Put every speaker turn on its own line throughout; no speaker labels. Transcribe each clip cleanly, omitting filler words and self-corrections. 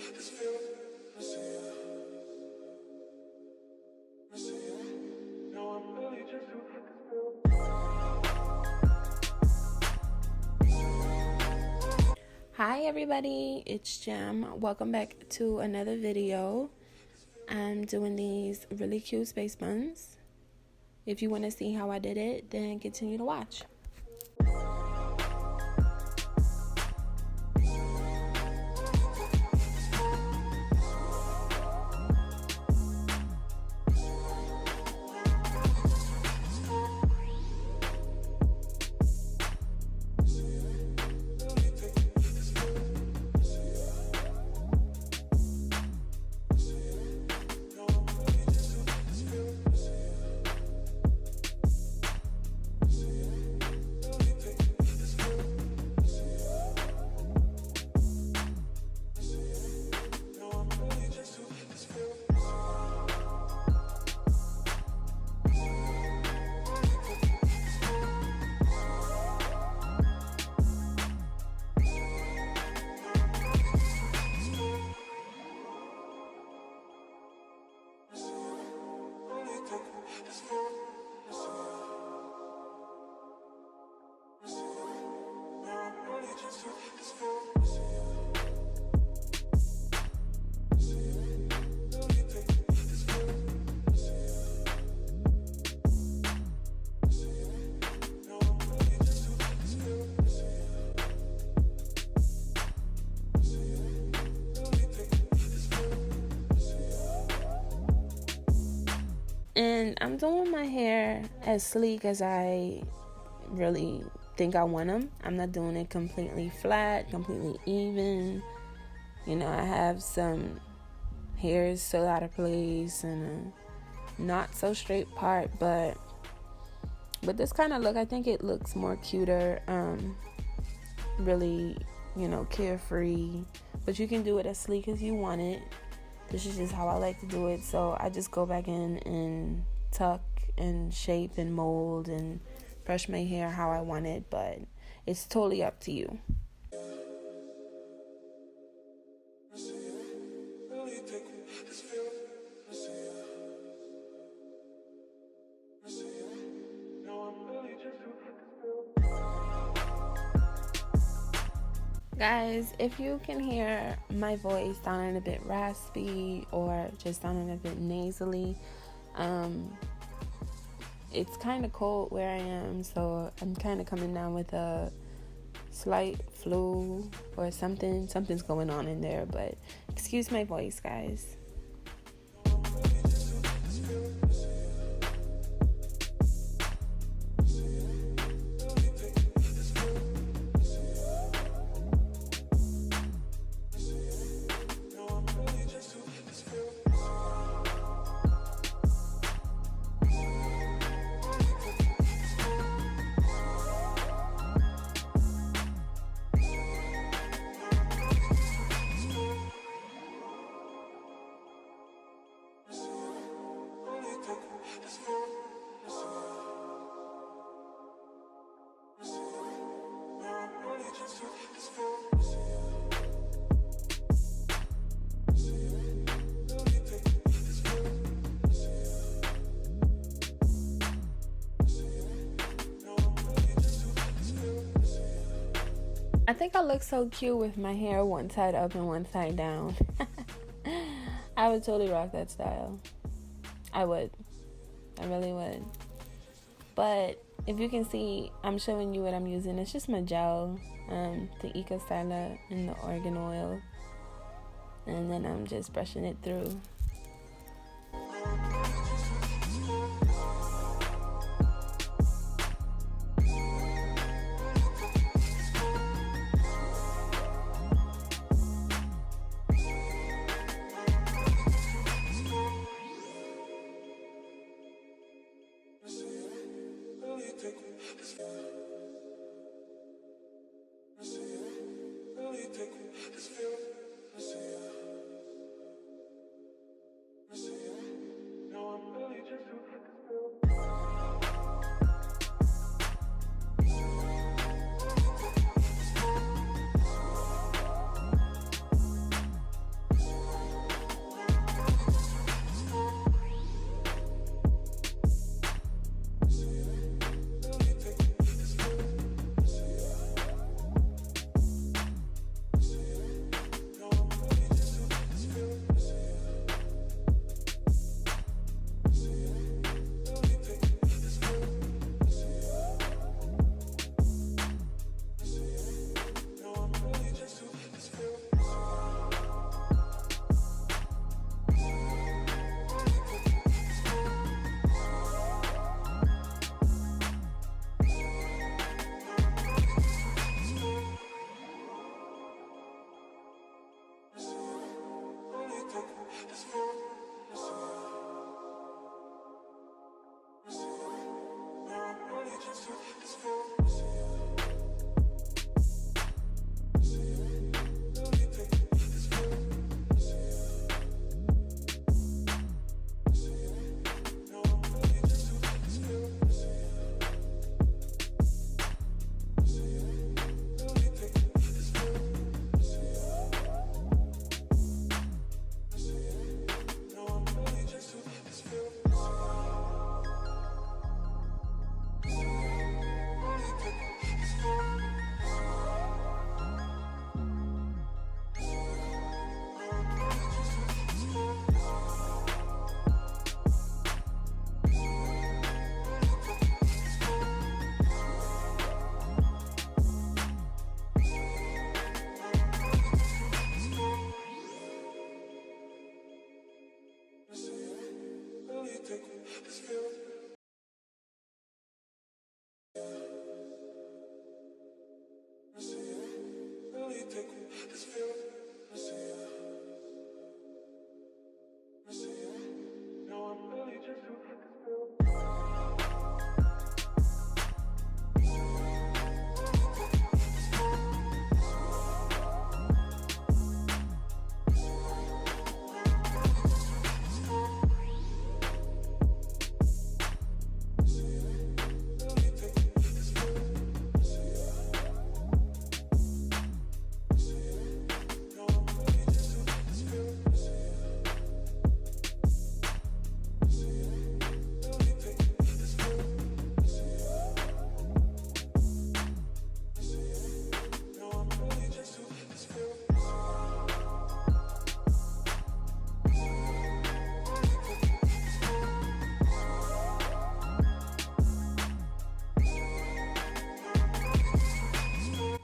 Hi everybody, it's Jam. Welcome back to another video. I'm doing these really cute space buns. If you want to see how I did it, then continue to watch. And I'm doing my hair as sleek as I really think I want them. I'm not doing it completely flat, completely even. You know, I have some hairs still out of place and a not so straight part, but with this kind of look, I think it looks more cuter. Really, you know, carefree. But you can do it as sleek as you want it. This is just how I like to do it. So I just go back in and tuck and shape and mold and brush my hair how I want it. But it's totally up to you. Guys, if you can hear my voice sounding a bit raspy or just sounding a bit nasally, it's kind of cold where I am, so I'm kind of coming down with a slight flu or something. Something's going on in there, but excuse my voice, guys. I think I look so cute with my hair one side up and one side down. I would totally rock that style. I would. I really would. But if you can see, I'm showing you what I'm using. It's just my gel, the Eco Styler and the Argan Oil. And then I'm just brushing it through.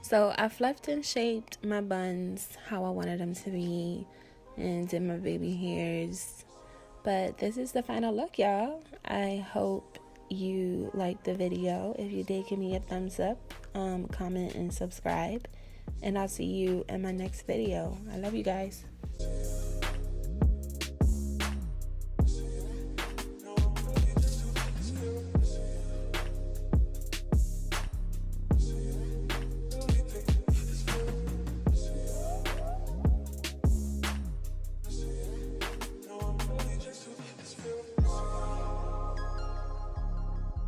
So I fluffed and shaped my buns how I wanted them to be and did my baby hairs. But this is the final look, y'all. I hope you liked the video. If you did, give me a thumbs up, comment, and subscribe. And I'll see you in my next video. I love you guys.